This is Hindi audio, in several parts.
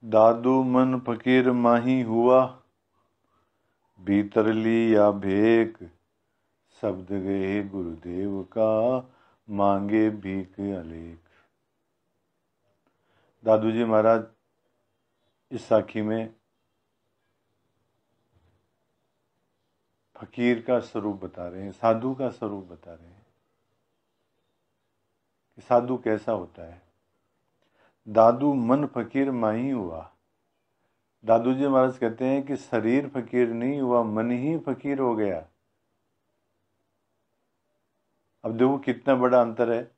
दादू मन फकीर माही हुआ, भीतर लिया भेक, शब्द गए गुरुदेव का, मांगे भीख अलेख। दादू जी महाराज इस साखी में फकीर का स्वरूप बता रहे हैं, साधु का स्वरूप बता रहे हैं कि साधु कैसा होता है। दादू मन फकीर माही हुआ। दादू जी महाराज कहते हैं कि शरीर फकीर नहीं हुआ, मन ही फकीर हो गया। अब देखो कितना बड़ा अंतर है।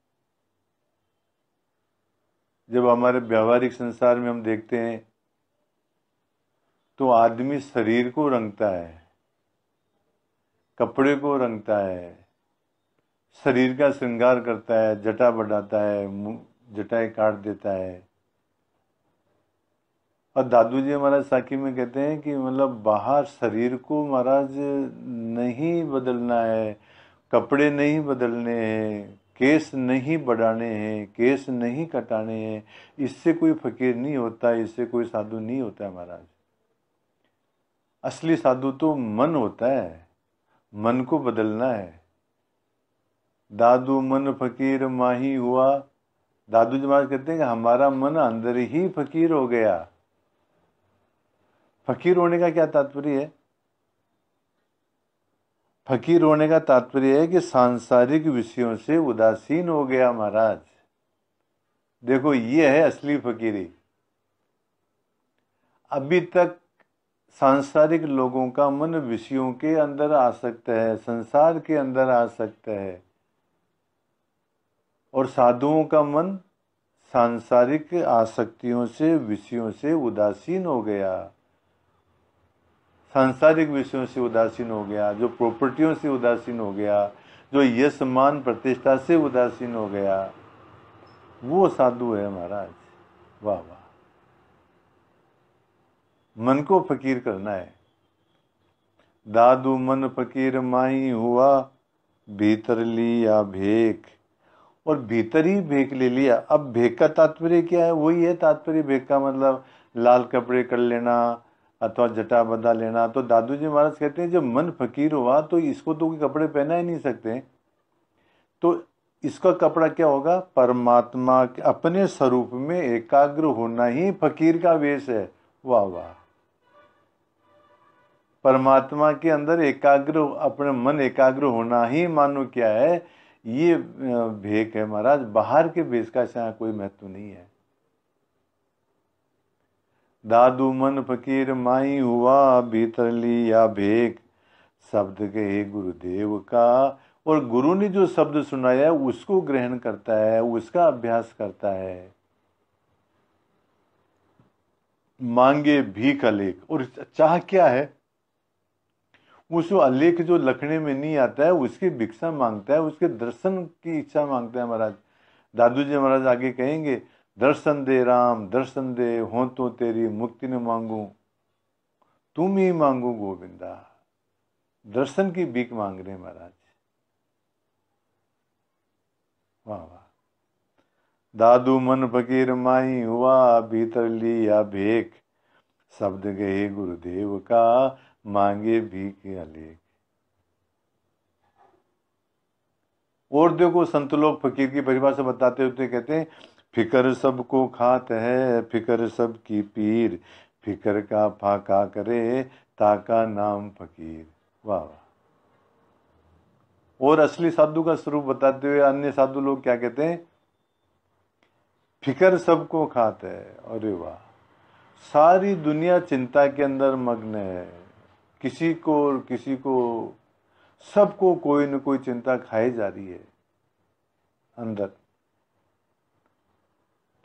जब हमारे व्यावहारिक संसार में हम देखते हैं तो आदमी शरीर को रंगता है, कपड़े को रंगता है, शरीर का श्रृंगार करता है, जटा बढ़ाता है, जटाएं काट देता है। और दादू जी महाराज साखी में कहते हैं कि मतलब बाहर शरीर को महाराज नहीं बदलना है, कपड़े नहीं बदलने हैं, केस नहीं बढ़ाने हैं, केस नहीं कटाने हैं, इससे कोई फकीर नहीं होता, इससे कोई साधु नहीं होता है महाराज। असली साधु तो मन होता है, मन को बदलना है। दादू मन फकीर माही हुआ। दादू जी महाराज कहते हैं कि हमारा मन अंदर ही फकीर हो गया। फकीर होने का क्या तात्पर्य है? फकीर होने का तात्पर्य है कि सांसारिक विषयों से उदासीन हो गया महाराज। देखो ये है असली फकीरी। अभी तक सांसारिक लोगों का मन विषयों के अंदर आसक्त है, संसार के अंदर आसक्त है, और साधुओं का मन सांसारिक आसक्तियों से, विषयों से उदासीन हो गया। सांसारिक विषयों से उदासीन हो गया, जो प्रॉपर्टियों से उदासीन हो गया, जो यश मान प्रतिष्ठा से उदासीन हो गया, वो साधु है महाराज। वाह वाह। मन को फकीर करना है। दादू मन फकीर माही हुआ, भीतर लिया भेक। और भीतर ही भेक ले लिया। अब भेक का तात्पर्य क्या है? वही है तात्पर्य भेक का, मतलब लाल कपड़े कर लेना अथवा जटा बंधा लेना। तो दादू जी महाराज कहते हैं जब मन फकीर हुआ तो इसको तो कोई कपड़े पहना ही नहीं सकते, तो इसका कपड़ा क्या होगा? परमात्मा के अपने स्वरूप में एकाग्र होना ही फकीर का वेश है। वाह वाह। परमात्मा के अंदर एकाग्र, अपने मन एकाग्र होना ही मानो क्या है? ये भेक है महाराज। बाहर के भेष का यहाँ कोई महत्व नहीं है। दादू मन फकीर माई हुआ, भीतर लिया भेक, शब्द कहे गुरुदेव का। और गुरु ने जो शब्द सुनाया है उसको ग्रहण करता है, उसका अभ्यास करता है। मांगे भीख अलेख। और चाह क्या है? उस अलेख जो लखने में नहीं आता है उसकी भिक्षा मांगता है, उसके दर्शन की इच्छा मांगता है महाराज। दादू जी महाराज आगे कहेंगे, दर्शन दे राम दर्शन दे, हो तो तेरी मुक्ति न मांगू, तुम ही मांगो गोविंदा। दर्शन की भीख मांग रहे महाराज। वाह वाह। दादू मन फकीर माही हुआ, भीतर लिया भेक, शब्द गए गुरुदेव का, मांगे भीख अलेख। और देखो संत लोग फकीर की परिभाषा बताते हुए कहते हैं, फिकर सबको खात है, फिकर सब की पीर, फिकर का फाका करे, ताका नाम फकीर। वाह वाह। और असली साधु का स्वरूप बताते हुए अन्य साधु लोग क्या कहते हैं? फिकर सबको खात है। अरे वाह। सारी दुनिया चिंता के अंदर मग्न है, किसी को सबको कोई न कोई चिंता खाई जा रही है अंदर।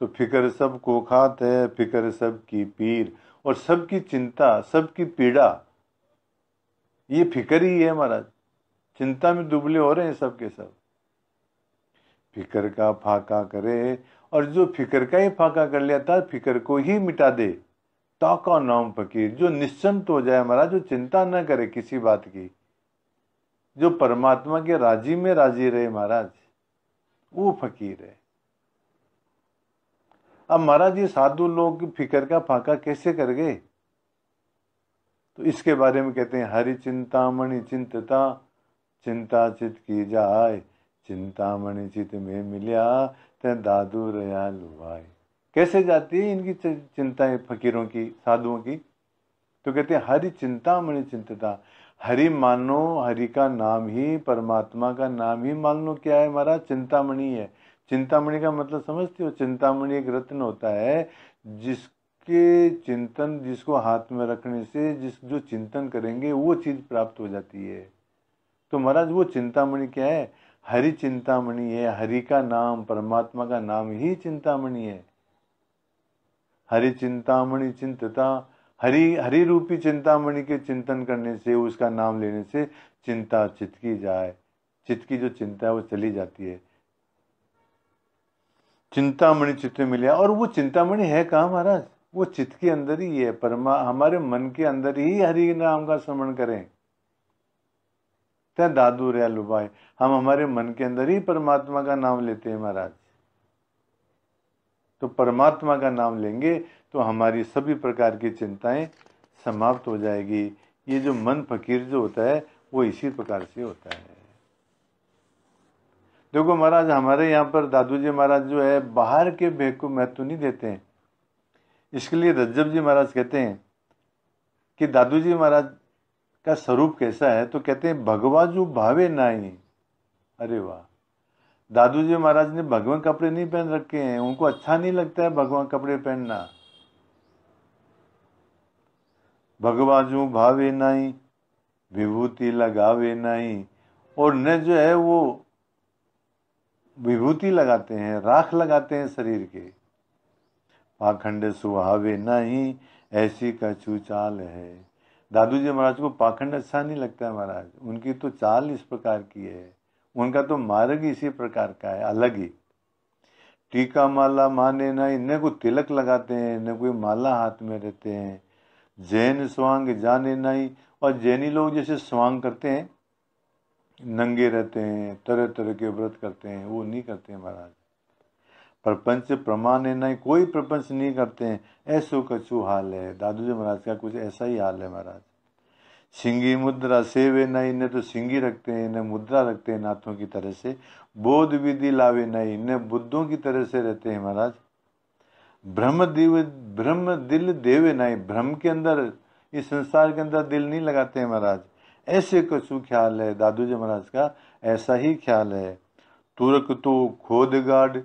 तो फिकर सबको खात है, फिकर सबकी पीर। और सबकी चिंता, सबकी पीड़ा, ये फिकर ही है महाराज। चिंता में दुबले हो रहे हैं सबके सब। फिकर का फाका करे, और जो फिकर का ही फाका कर लेता, फिकर को ही मिटा दे, ताका नाम फकीर। जो निश्चिंत हो जाए महाराज, जो चिंता न करे किसी बात की, जो परमात्मा के राजी में राजी रहे महाराज, वो फकीर है। अब महाराज ये साधु लोग फिक्र का फाका कैसे कर गए? तो इसके बारे में कहते हैं हरि चिंतामणि चिंतता, चिंता चित की जाय, चिंतामणि चित में मिल्या ते दादू रयालु आए। कैसे जाती है इनकी चिंताएं फकीरों की, साधुओं की? तो कहते हैं हरि चिंतामणि चिंतता, हरि मानो, हरि का नाम ही, परमात्मा का नाम ही मान लो क्या है महाराज? चिंतामणि है। चिंतामणि का मतलब समझते हो? चिंतामणि एक रत्न होता है जिसके चिंतन, जिसको हाथ में रखने से जो चिंतन करेंगे वो चीज प्राप्त हो जाती है। तो महाराज वो चिंतामणि क्या है? हरि चिंतामणि है। हरि का नाम, परमात्मा का नाम ही चिंतामणि है। हरि चिंतामणि चिंतता, हरि हरि रूपी चिंतामणि के चिंतन करने से, उसका नाम लेने से चिंता चित की जाए, चित्त की जो चिंता है वो चली जाती है। चिंतामणि चित्त में मिला। और वो चिंतामणि है कहाँ महाराज? वो चित्त के अंदर ही है, हमारे मन के अंदर ही हरि नाम का स्मरण करें। तय दादू रे लुभाए, हम हमारे मन के अंदर ही परमात्मा का नाम लेते हैं महाराज। तो परमात्मा का नाम लेंगे तो हमारी सभी प्रकार की चिंताएं समाप्त हो जाएगी। ये जो मन फकीर जो होता है वो इसी प्रकार से होता है। देखो महाराज, हमारे यहाँ पर दादू जी महाराज जो है बाहर के भेद को महत्व नहीं देते हैं। इसके लिए रज्जब जी महाराज कहते हैं कि दादू जी महाराज का स्वरूप कैसा है? तो कहते हैं भगवाजू भावे नाई। अरे वाह! दादू जी महाराज ने भगवान कपड़े नहीं पहन रखे हैं, उनको अच्छा नहीं लगता है भगवान कपड़े पहनना। भगवाजू भावे नाई, विभूति लगावे नाई। और न जो है वो विभूति लगाते हैं, राख लगाते हैं शरीर के। पाखंड सुहावे नहीं, ऐसी कछु चाल है। दादू जी महाराज को पाखंड अच्छा नहीं लगता है महाराज, उनकी तो चाल इस प्रकार की है, उनका तो मार्ग इसी प्रकार का है, अलग ही। टीका माला माने ना, इन्हें को तिलक लगाते हैं, इन्हें कोई माला हाथ में रहते हैं। जैन स्वांग जाने नहीं, और जैनी लोग जैसे स्वांग करते हैं, नंगे रहते हैं, तरह तरह के व्रत करते हैं, वो नहीं करते हैं महाराज। प्रपंच प्रमाण नहीं, कोई प्रपंच नहीं करते हैं, ऐसो कछु हाल है। दादू जी महाराज का कुछ ऐसा ही हाल है महाराज। सिंगी मुद्रा सेवे नहीं, इन्हें तो सिंगी रखते हैं, इन्हें मुद्रा रखते हैं नाथों की तरह से। बोध विधि लावे नहीं, इन्हें बुद्धों की तरह से रहते हैं महाराज। ब्रह्म दिल देवे नहीं, भ्रम के अंदर, इस संसार के अंदर दिल नहीं लगाते हैं महाराज। ऐसे कछु ख्याल है दादू जी महाराज का, ऐसा ही ख्याल है। तुरक तो खोद गाड़,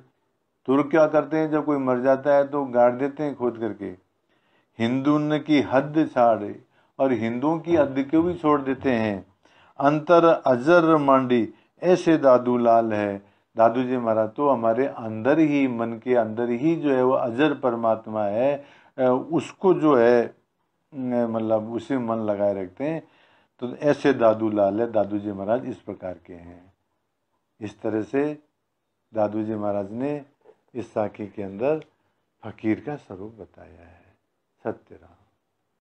तुर्क क्या करते हैं, जब कोई मर जाता है तो गाड़ देते हैं खोद करके। हिंदू की हद छाड़े, और हिंदुओं की हद को भी छोड़ देते हैं। अंतर अजर मांडी, ऐसे दादू लाल है। दादू जी महाराज तो हमारे अंदर ही, मन के अंदर ही जो है वो अजर परमात्मा है, उसको जो है मतलब उसी मन लगाए रखते हैं। तो ऐसे दादू लाल है दादू जी महाराज, इस प्रकार के हैं। इस तरह से दादू जी महाराज ने इस साखी के अंदर फकीर का स्वरूप बताया है। सत्य राम।